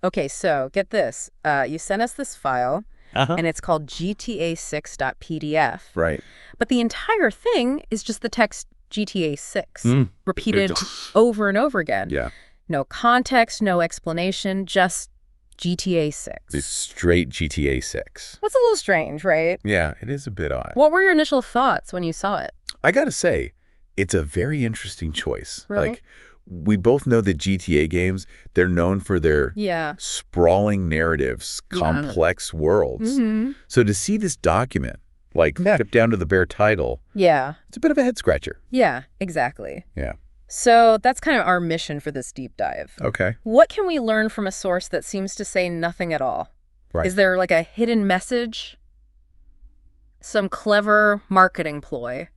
Okay, so get this. You sent us this file, Uh-huh. and it's called GTA6.pdf. Right. But the entire thing is just the text GTA 6, Mm. repeated over and over again. Yeah. No context, no explanation, just GTA 6. It's straight GTA 6. That's a little strange, right? Yeah, it is a bit odd. What were your initial thoughts when you saw it? I gotta say, it's a very interesting choice. Really? Like, we both know that GTA games, they're known for their Yeah. sprawling narratives, complex worlds. Mm-hmm. So to see this document, like, strip down to the bare title, Yeah. it's a bit of a head-scratcher. Yeah, exactly. Yeah. So that's kind of our mission for this deep dive. Okay. What can we learn from a source that seems to say nothing at all? Right. Is there like a hidden message? Some clever marketing ploy?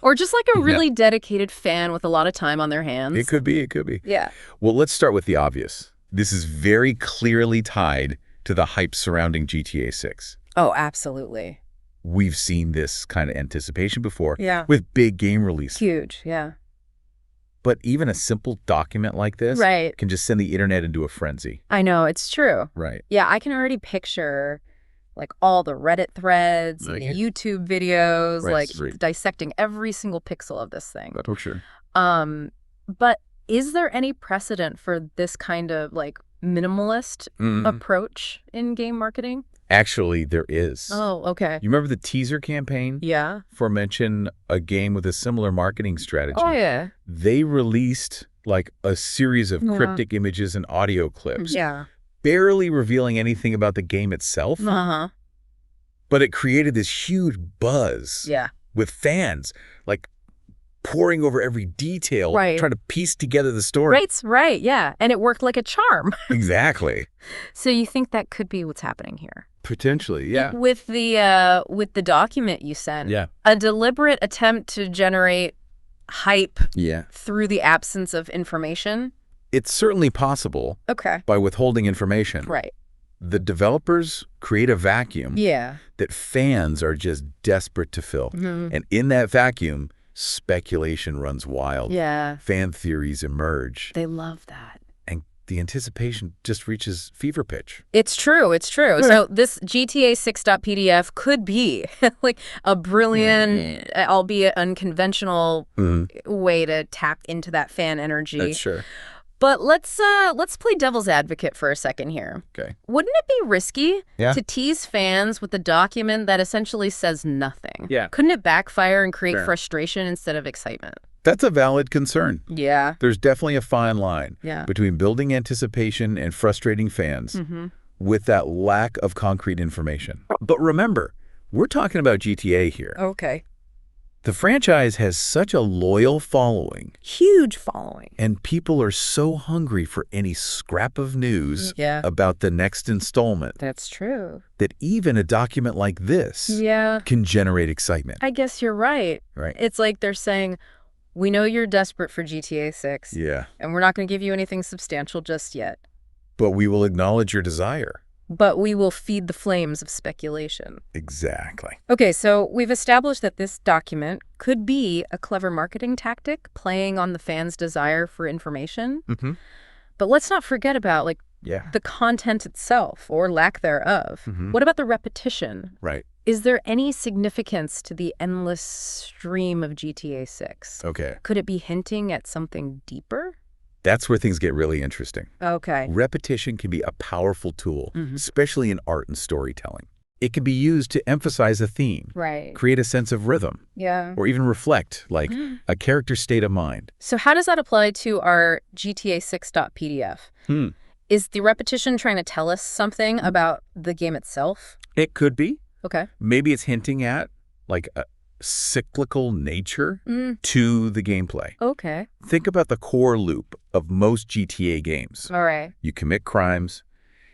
Or just like a really dedicated fan with a lot of time on their hands? It could be, it could be. Yeah. Well, let's start with the obvious. This is very clearly tied to the hype surrounding GTA 6. Oh, absolutely. We've seen this kind of anticipation before Yeah. with big game releases. Huge, yeah. But even a simple document like this Right. can just send the internet into a frenzy. I know, it's true. Right. Yeah, I can already picture like all the Reddit threads and Like- YouTube videos, Right, like right. dissecting every single pixel of this thing. For sure. But is there any precedent for this kind of like minimalist approach in game marketing? Actually, there is. Oh, okay. You remember the teaser campaign Yeah. for mention a game with a similar marketing strategy? Oh, yeah. They released like a series of Yeah. cryptic images and audio clips, Yeah. barely revealing anything about the game itself, Uh-huh. but it created this huge buzz Yeah. with fans like poring over every detail, Right. trying to piece together the story. Right, yeah. And it worked like a charm. Exactly. So you think that could be what's happening here? Potentially, yeah. With the document you sent, Yeah. a deliberate attempt to generate hype Yeah. through the absence of information? It's certainly possible Okay. by withholding information. Right. The developers create a vacuum Yeah. that fans are just desperate to fill. Mhm. And in that vacuum, speculation runs wild. Yeah. Fan theories emerge. They love that. And the anticipation just reaches fever pitch. It's true. It's true. So this GTA 6.pdf could be like a brilliant, albeit unconventional way to tap into that fan energy. sure. But let's play devil's advocate for a second here. Okay. Wouldn't it be risky Yeah. to tease fans with a document that essentially says nothing? Yeah. Couldn't it backfire and create Fair. frustration instead of excitement? That's a valid concern. Yeah. There's definitely a fine line Yeah. between building anticipation and frustrating fans Mm-hmm. with that lack of concrete information. But remember, we're talking about GTA here. Okay. The franchise has such a loyal following, Huge following. and people are so hungry for any scrap of news Yeah. about the next installment That's true. that even a document like this Yeah. can generate excitement. I guess you're right. Right. It's like they're saying, we know you're desperate for GTA 6, Yeah. and we're not going to give you anything substantial just yet. But we will acknowledge your desire. But we will feed the flames of speculation. Exactly. Okay, so we've established that this document could be a clever marketing tactic playing on the fans' desire for information. Mm-hmm. But let's not forget about, like, Yeah. the content itself or lack thereof. Mhm. What about the repetition? Right. Is there any significance to the endless stream of GTA 6? Okay. Could it be hinting at something deeper? That's where things get really interesting. Okay. Repetition can be a powerful tool, Mhm. especially in art and storytelling. It can be used to emphasize a theme, Right. create a sense of rhythm, Yeah. or even reflect, like, a character's state of mind. So how does that apply to our GTA 6.pdf? Is the repetition trying to tell us something about the game itself? It could be. Okay. Maybe it's hinting at, like, a cyclical nature to the gameplay. Okay. Think about the core loop of most GTA games. All right. You commit crimes,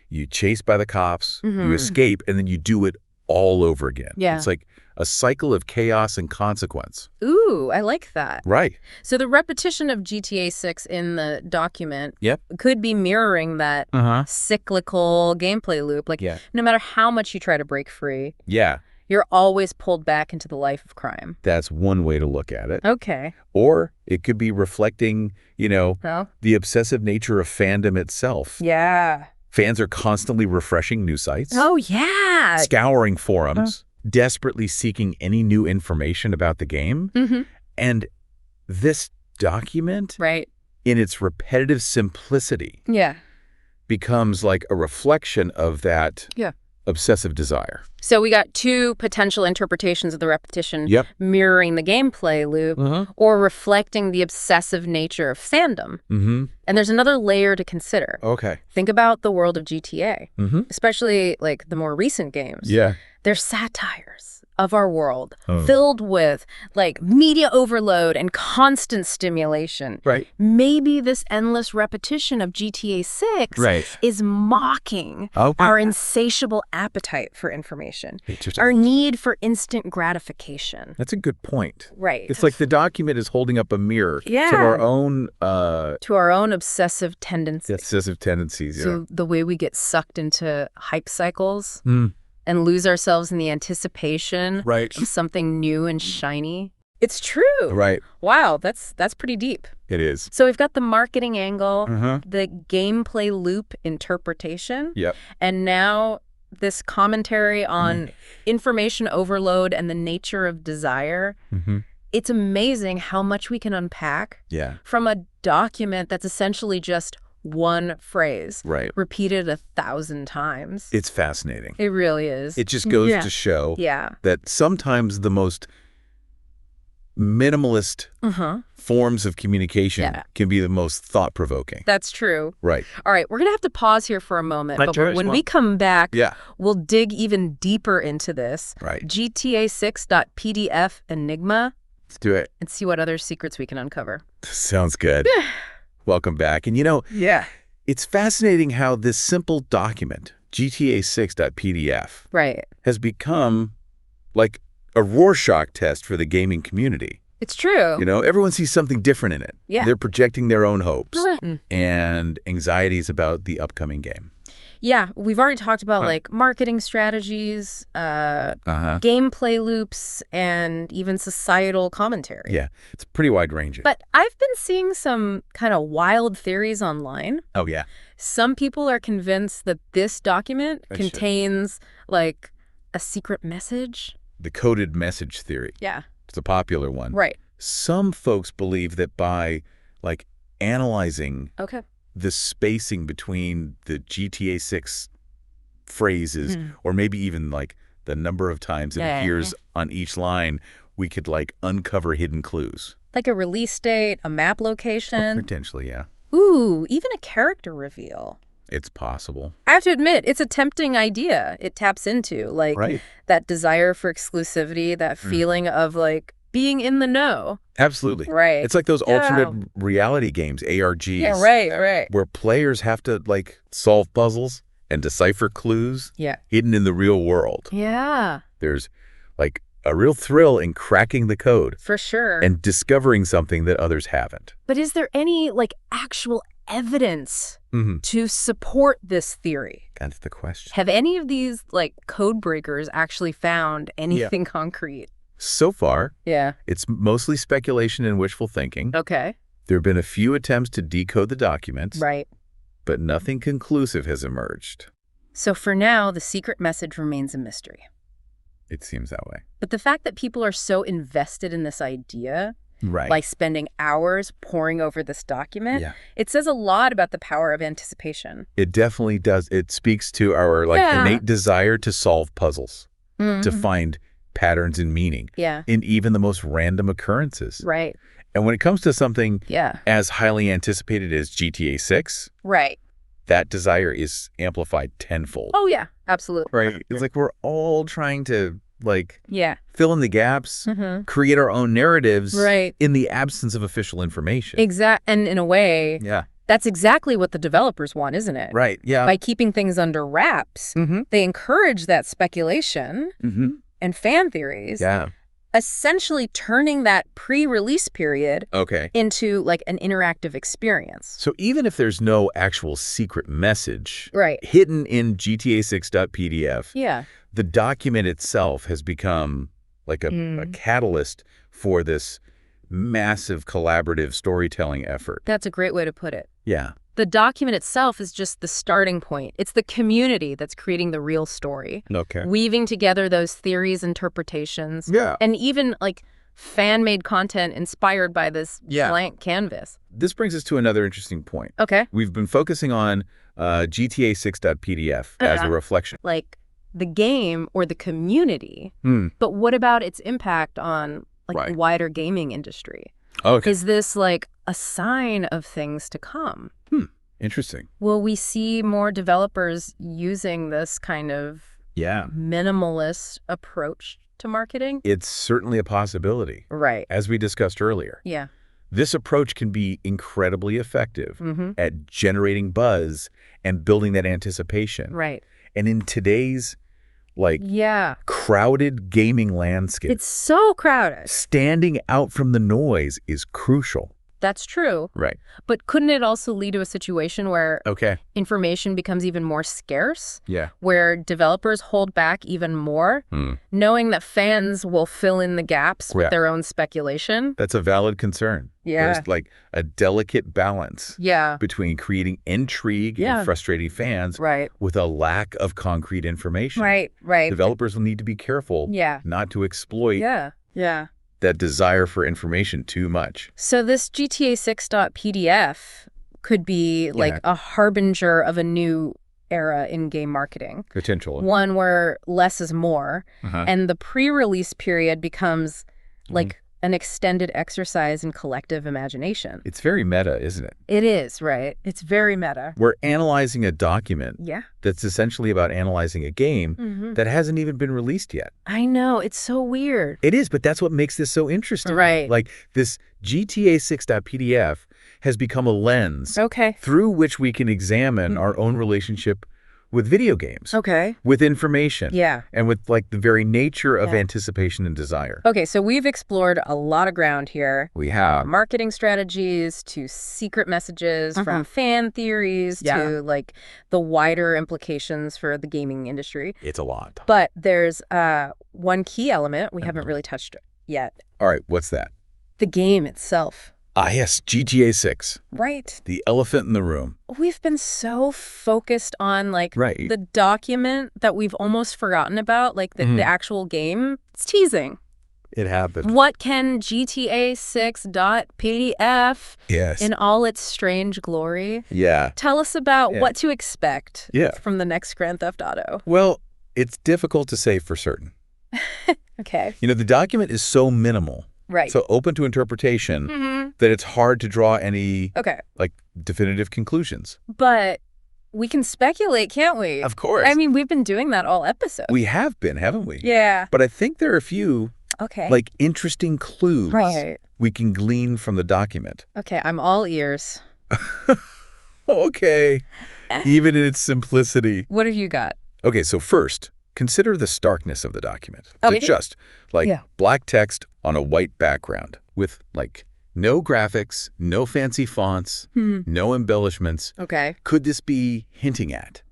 you chase by the cops, you Mhm. escape, and then you do it all over again. Yeah. It's like a cycle of chaos and consequence. Ooh, I like that. Right. So the repetition of GTA 6 in the document Yep. could be mirroring that Uh-huh. cyclical gameplay loop. Like, Yeah. no matter how much you try to break free, Yeah. you're always pulled back into the life of crime. That's one way to look at it. Okay. Or it could be reflecting, Well, the obsessive nature of fandom itself. yeah. Fans are constantly refreshing news sites, Oh, yeah. scouring forums, desperately seeking any new information about the game. Mm-hmm. And this document, Right. in its repetitive simplicity, Yeah. becomes like a reflection of that Yeah. obsessive desire. So we got two potential interpretations of the repetition Yep. mirroring the gameplay loop or reflecting the obsessive nature of fandom. Mm-hmm. And there's another layer to consider. Okay. Think about the world of GTA, Mm-hmm. especially like the more recent games. Yeah. They're satires of our world, Oh. filled with like media overload and constant stimulation. Right. Maybe this endless repetition of GTA 6 Right. is mocking Okay. our insatiable appetite for information, Interesting. our need for instant gratification. That's a good point. Right. It's like the document is holding up a mirror Yeah. to our own to our own obsessive tendencies. obsessive tendencies. So the way we get sucked into hype cycles Mm. and lose ourselves in the anticipation Right. of something new and shiny. It's true. Right. Wow, that's pretty deep. It is. So we've got the marketing angle, Uh-huh. the gameplay loop interpretation, Yep. and now this commentary on information overload and the nature of desire. Mm-hmm. It's amazing how much we can unpack Yeah. from a document that's essentially just one phrase Right. repeated 1,000 times. It's fascinating. It really is. It just goes Yeah. to show Yeah. that sometimes the most minimalist Uh-huh. forms of communication Yeah. can be the most thought-provoking. That's true. Right. All right, we're going to have to pause here for a moment, Like but yours, when well. we come back, Yeah. we'll dig even deeper into this Right. GTA6.pdf enigma Let's do it. and see what other secrets we can uncover. Sounds good. Welcome back. And Yeah. it's fascinating how this simple document, GTA6.pdf, Right. has become like a Rorschach test for the gaming community. It's true. Everyone sees something different in it. Yeah. They're projecting their own hopes Mm. and anxieties about the upcoming game. Yeah, we've already talked about like marketing strategies, Uh-huh. gameplay loops, and even societal commentary. Yeah. It's pretty wide-ranging. But I've been seeing some kind of wild theories online. Oh, yeah. Some people are convinced that this document I should. contains like a secret message. The coded message theory. Yeah. It's a popular one. Right. Some folks believe that by like analyzing Okay. the spacing between the GTA 6 phrases, Hmm. or maybe even like the number of times it Yeah. appears on each line, we could like uncover hidden clues. Like a release date, a map location. Potentially, yeah. Ooh, even a character reveal. It's possible. I have to admit, it's a tempting idea. It taps into like Right. that desire for exclusivity, that feeling of like being in the know. Absolutely. Right. It's like those Yeah. alternate reality games, ARGs. Yeah, right. Where players have to like solve puzzles and decipher clues Yeah. hidden in the real world. Yeah, There's like a real thrill in cracking the code for sure. and discovering something that others haven't. But is there any like actual evidence Mm-hmm. to support this theory? That's the question. Have any of these like code breakers actually found anything concrete? So far, Yeah. it's mostly speculation and wishful thinking. Okay. There have been a few attempts to decode the documents, Right. but nothing conclusive has emerged. So for now, the secret message remains a mystery. It seems that way. But the fact that people are so invested in this idea, Right. like spending hours poring over this document, Yeah. it says a lot about the power of anticipation. It definitely does. It speaks to our like Yeah. innate desire to solve puzzles, to Mhm. find patterns and meaning Yeah. in even the most random occurrences. Right. And when it comes to something Yeah. as highly anticipated as GTA 6, Right. that desire is amplified tenfold. Oh, yeah. Absolutely. Right. It's like we're all trying to like Yeah. fill in the gaps, Mm-hmm. create our own narratives Right. in the absence of official information. And in a way, Yeah. that's exactly what the developers want, isn't it? Right. Yeah. By keeping things under wraps, Mm-hmm. they encourage that speculation Mm-hmm. and fan theories, Yeah. essentially turning that pre-release period Okay. into like an interactive experience. So even if there's no actual secret message Right. hidden in GTA6.pdf, Yeah. the document itself has become like a catalyst for this massive collaborative storytelling effort. That's a great way to put it. Yeah. The document itself is just the starting point. It's the community that's creating the real story. Okay. Weaving together those theories, interpretations, Yeah. and even like fan-made content inspired by this Yeah. blank canvas. This brings us to another interesting point. Okay. We've been focusing on GTA 6.pdf as a reflection. Like the game or the community. Hmm. But what about its impact on like Right. the wider gaming industry? Okay. Is this like a sign of things to come? Interesting. Will we see more developers using this kind of Yeah. minimalist approach to marketing? It's certainly a possibility. Right. As we discussed earlier, Yeah. this approach can be incredibly effective Mm-hmm. at generating buzz and building that anticipation. Right. And in today's Yeah. crowded gaming landscape, It's so crowded. standing out from the noise is crucial. That's true. Right. But couldn't it also lead to a situation where Okay. information becomes even more scarce? Yeah. Where developers hold back even more, knowing that fans will fill in the gaps Yeah. with their own speculation? That's a valid concern. Yeah. There's like a delicate balance Yeah. between creating intrigue Yeah. and frustrating fans Right. with a lack of concrete information. Right. Right. Developers will need to be careful Yeah. not to exploit Yeah. Yeah. that desire for information too much. So this GTA 6.pdf could be like Yeah. a harbinger of a new era in game marketing. Potential. One where less is more, Uh-huh. and the pre-release period becomes like an extended exercise in collective imagination. It's very meta, isn't it? It is, right? It's very meta. We're analyzing a document Yeah. that's essentially about analyzing a game Mm-hmm. that hasn't even been released yet. I know. It's so weird. It is, but that's what makes this so interesting. Right. Like this GTA 6.pdf has become a lens Okay. through which we can examine our own relationship with video games, Okay. with information, Yeah. and with like the very nature of Yeah. anticipation and desire. Okay, so we've explored a lot of ground here. We have. Marketing strategies to secret messages, from fan theories Yeah. to like the wider implications for the gaming industry. It's a lot. But there's one key element we haven't really touched yet. All right, what's that? The game itself. Ah, yes, GTA 6, Right. the elephant in the room. We've been so focused on like Right. the document that we've almost forgotten about, like the actual game. It's teasing. It happened. What can GTA 6.pdf Yes. in all its strange glory Yeah. tell us about Yeah. what to expect Yeah. from the next Grand Theft Auto? Well, it's difficult to say for certain. Okay. You know, the document is so minimal, Right. so open to interpretation, Mhm. that it's hard to draw any, Okay. like, definitive conclusions. But we can speculate, can't we? Of course. I mean, we've been doing that all episode. We have been, haven't we? Yeah. But I think there are a few, Okay. like, interesting clues Right. we can glean from the document. Okay, I'm all ears. Okay. Even in its simplicity. What have you got? Okay, so first, consider the starkness of the document. Okay. It's just, like, Yeah. black text on a white background with, like, no graphics, no fancy fonts, no embellishments. Okay. Could this be hinting at,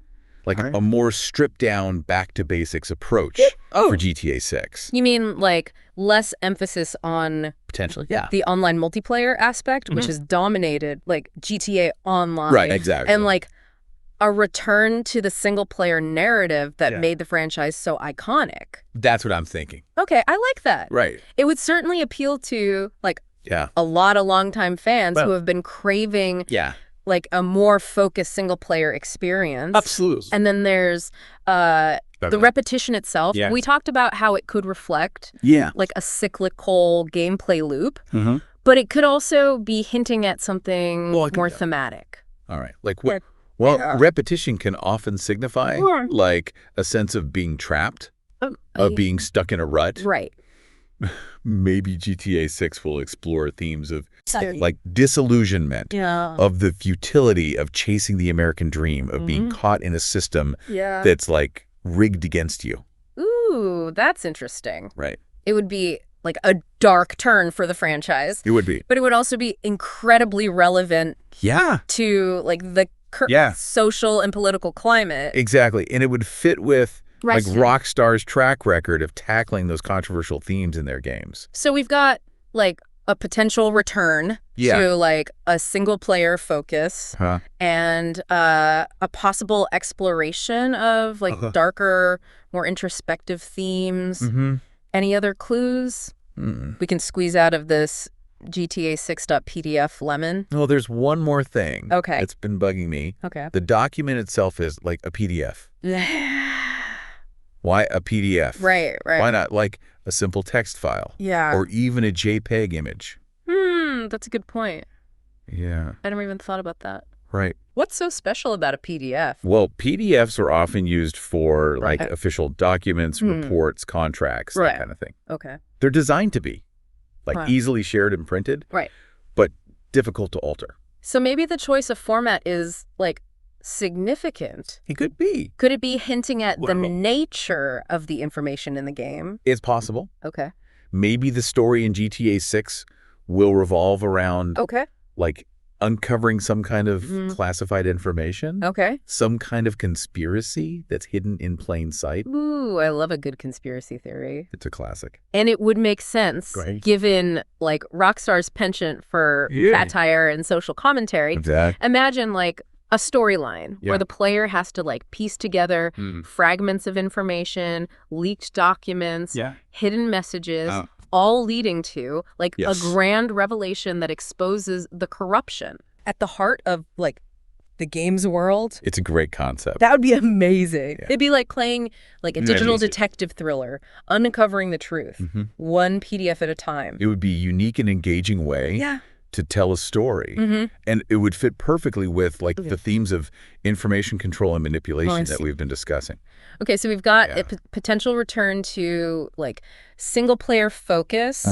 like, All right. a more stripped-down, back-to-basics approach for GTA 6? You mean like less emphasis on Potentially, yeah. the online multiplayer aspect, which has dominated like GTA Online. Right, exactly. And like a return to the single player narrative that Yeah. made the franchise so iconic. That's what I'm thinking. Okay, I like that. Right. It would certainly appeal to like Yeah. a lot of longtime fans who Well- have been craving Yeah. like a more focused single player experience. Absolutely. And then there's the repetition itself. Yes. We talked about how it could reflect Yeah. like a cyclical gameplay loop, Mm-hmm. but it could also be hinting at something Well, it could- more thematic. All right. Like, what? Yeah. Well, Yeah. repetition can often signify, Yeah. like, a sense of being trapped, of being stuck in a rut. Right. Maybe GTA 6 will explore themes of, like, disillusionment, Yeah. of the futility of chasing the American dream, of being caught in a system Yeah. that's, like, rigged against you. Ooh, that's interesting. Right. It would be like a dark turn for the franchise, It would be. but it would also be incredibly relevant Yeah. to like the Yeah. social and political climate. Exactly. And it would fit with, Right. like, Rockstar's track record of tackling those controversial themes in their games. So we've got like a potential return to like a single player focus and a possible exploration of like darker, more introspective themes. Any other clues we can squeeze out of this GTA 6.pdf lemon? Oh, there's one more thing. Okay. It's been bugging me. Okay. The document itself is like a PDF. Why a PDF? Right. Why not like a simple text file? Yeah. Or even a JPEG image? That's a good point. Yeah. I never even thought about that. Right. What's so special about a PDF? Well, PDFs are often used for like official documents, reports, contracts, that kind of thing. Okay. They're designed to be like easily shared and printed, but difficult to alter. So maybe the choice of format is like significant. It could be. Could it be hinting at the nature of the information in the game? It's possible. Okay. Maybe the story in GTA 6 will revolve around like uncovering some kind of classified information. Okay. Some kind of conspiracy that's hidden in plain sight. Ooh, I love a good conspiracy theory. It's a classic. And it would make sense given like Rockstar's penchant for satire and social commentary. Exactly. Imagine like a storyline where the player has to like piece together fragments of information, leaked documents, hidden messages, all leading to like a grand revelation that exposes the corruption at the heart of like the game's world. It's a great concept. That would be amazing. It'd be like playing like a digital detective thriller, uncovering the truth, one PDF at a time. It would be a unique and engaging way to tell a story. And it would fit perfectly with like the themes of information control and manipulation that we've been discussing. Okay, so we've got a potential return to like single player focus,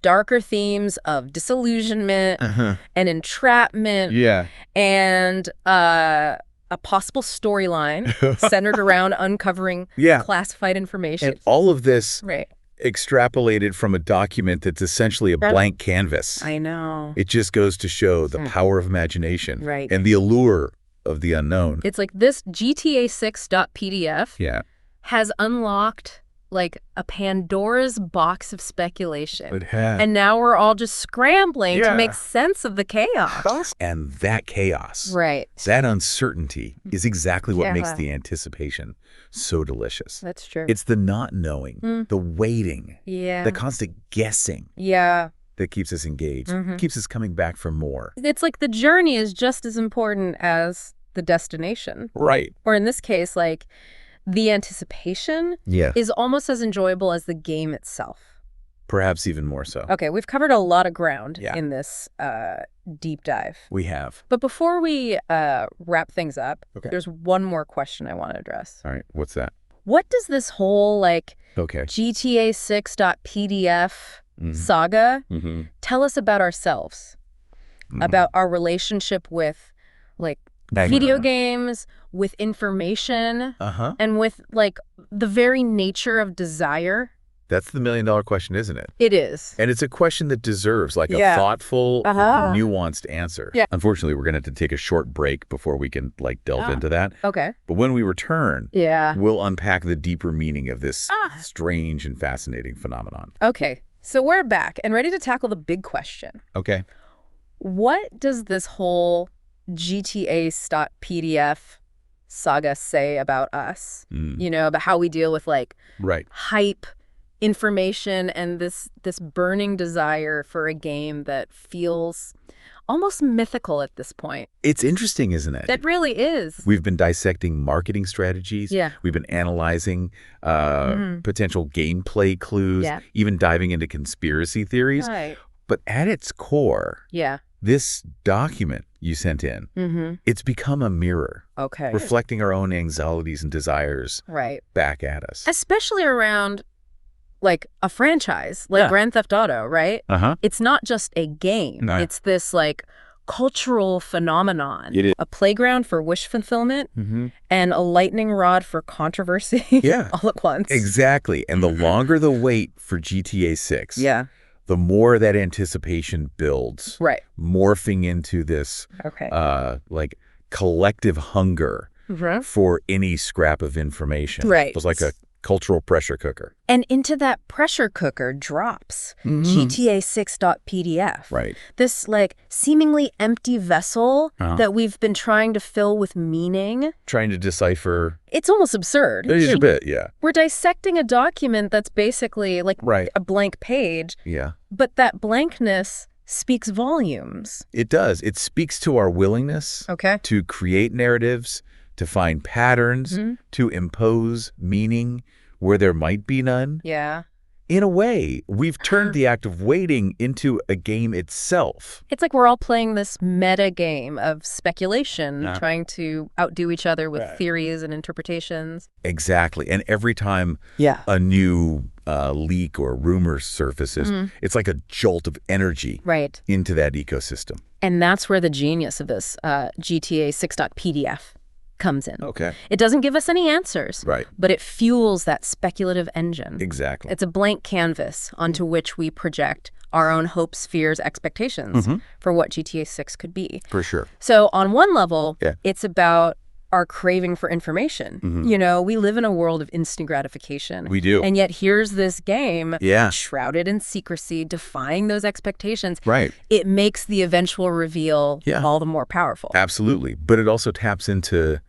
darker themes of disillusionment and entrapment, and a possible storyline centered around uncovering classified information. And all of this extrapolated from a document that's essentially a blank canvas. I know. It just goes to show the power of imagination and the allure of the unknown. It's like this GTA 6.pdf has unlocked like a Pandora's box of speculation. It has. And now we're all just scrambling to make sense of the chaos. And that chaos, that uncertainty is exactly what makes the anticipation so delicious. That's true. It's the not knowing, the waiting, the constant guessing that keeps us engaged, keeps us coming back for more. It's like the journey is just as important as the destination. Right. Or in this case, like the anticipation is almost as enjoyable as the game itself. Perhaps even more so. Okay, we've covered a lot of ground in this deep dive. We have. But before we wrap things up, there's one more question I want to address. All right, what's that? What does this whole like GTA 6.pdf saga tell us about ourselves? About our relationship with like video games, with information, and with like the very nature of desire? That's the million-dollar question, isn't it? It is. And it's a question that deserves like a thoughtful, nuanced answer. Unfortunately, we're going to have to take a short break before we can like delve into that. Okay. But when we return, we'll unpack the deeper meaning of this strange and fascinating phenomenon. Okay. So we're back and ready to tackle the big question. Okay. What does this whole GTA.pdf saga say about us? You know, about how we deal with like hype, information, and this burning desire for a game that feels almost mythical at this point. It's interesting, isn't it? That really is. We've been dissecting marketing strategies. We've been analyzing potential gameplay clues, even diving into conspiracy theories. But at its core, this document you sent in, it's become a mirror, reflecting our own anxieties and desires back at us. Especially around like a franchise, like Grand Theft Auto, right? It's not just a game. It's this like cultural phenomenon. It is. A playground for wish fulfillment and a lightning rod for controversy all at once. Exactly. And the longer the wait for GTA 6, the more that anticipation builds, morphing into this like collective hunger for any scrap of information. It was like a Cultural pressure cooker. And into that pressure cooker drops GTA6.pdf. Right. This, like, seemingly empty vessel that we've been trying to fill with meaning. Trying to decipher. It's almost absurd. It is a bit, yeah. We're dissecting a document that's basically like a blank page. Yeah. But that blankness speaks volumes. It does. It speaks to our willingness to create narratives, to find patterns, to impose meaning where there might be none. Yeah. In a way, we've turned the act of waiting into a game itself. It's like we're all playing this meta game of speculation, trying to outdo each other with theories and interpretations. Exactly. And every time a new leak or rumor surfaces, it's like a jolt of energy into that ecosystem. And that's where the genius of this GTA 6.pdf comes in. Okay. It doesn't give us any answers, but it fuels that speculative engine. Exactly. It's a blank canvas onto which we project our own hopes, fears, expectations for what GTA 6 could be. For sure. So on one level, it's about our craving for information. You know, we live in a world of instant gratification. We do. And yet here's this game shrouded in secrecy, defying those expectations. Right. It makes the eventual reveal all the more powerful. Absolutely. But it also taps into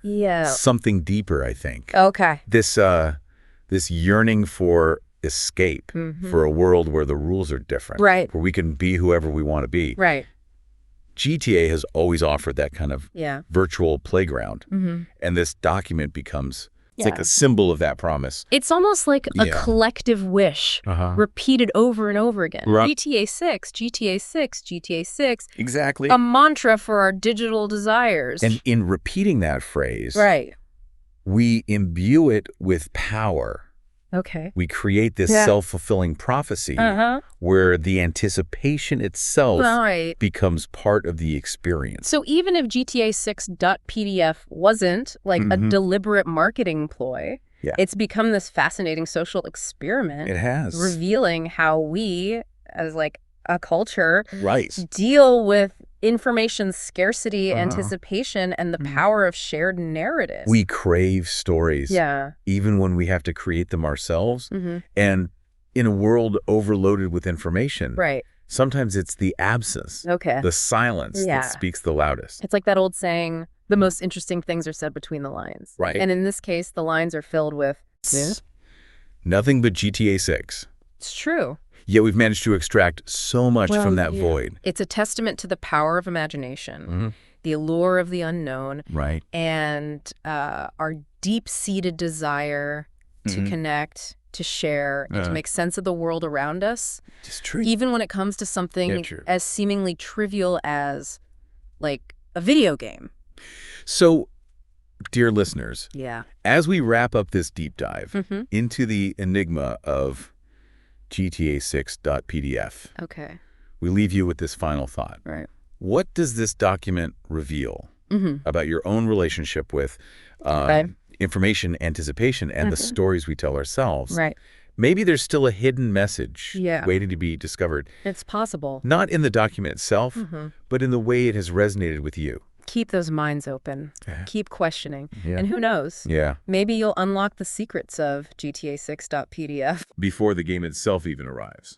something deeper, I think. Okay. This yearning for escape, for a world where the rules are different. Right. Where we can be whoever we want to be. Right. GTA has always offered that kind of virtual playground. And this document becomes, it's like a symbol of that promise. It's almost like a collective wish repeated over and over again. GTA 6, GTA 6, GTA 6. Exactly. A mantra for our digital desires. And in repeating that phrase, right, we imbue it with power. Okay. We create this self-fulfilling prophecy where the anticipation itself becomes part of the experience. So even if GTA 6.pdf wasn't like a deliberate marketing ploy, it's become this fascinating social experiment. It has. Revealing how we, as like a culture, right, deal with information scarcity, anticipation, and the power of shared narratives. We crave stories, even when we have to create them ourselves. And in a world overloaded with information, sometimes it's the absence, the silence that speaks the loudest. It's like that old saying, the most interesting things are said between the lines. Right. And in this case, the lines are filled with nothing but GTA 6. It's true. Yet we've managed to extract so much from that void. It's a testament to the power of imagination, the allure of the unknown, and our deep-seated desire to connect, to share, and to make sense of the world around us. It's true. Even when it comes to something as seemingly trivial as, like, a video game. So, dear listeners, as we wrap up this deep dive into the enigma of GTA 6.pdf. We leave you with this final thought. Right. What does this document reveal about your own relationship with information anticipation and the stories we tell ourselves? Right. Maybe there's still a hidden message waiting to be discovered. It's possible. Not in the document itself, but in the way it has resonated with you. Keep those minds open. Keep questioning. And who knows? Maybe you'll unlock the secrets of GTA 6.pdf before the game itself even arrives.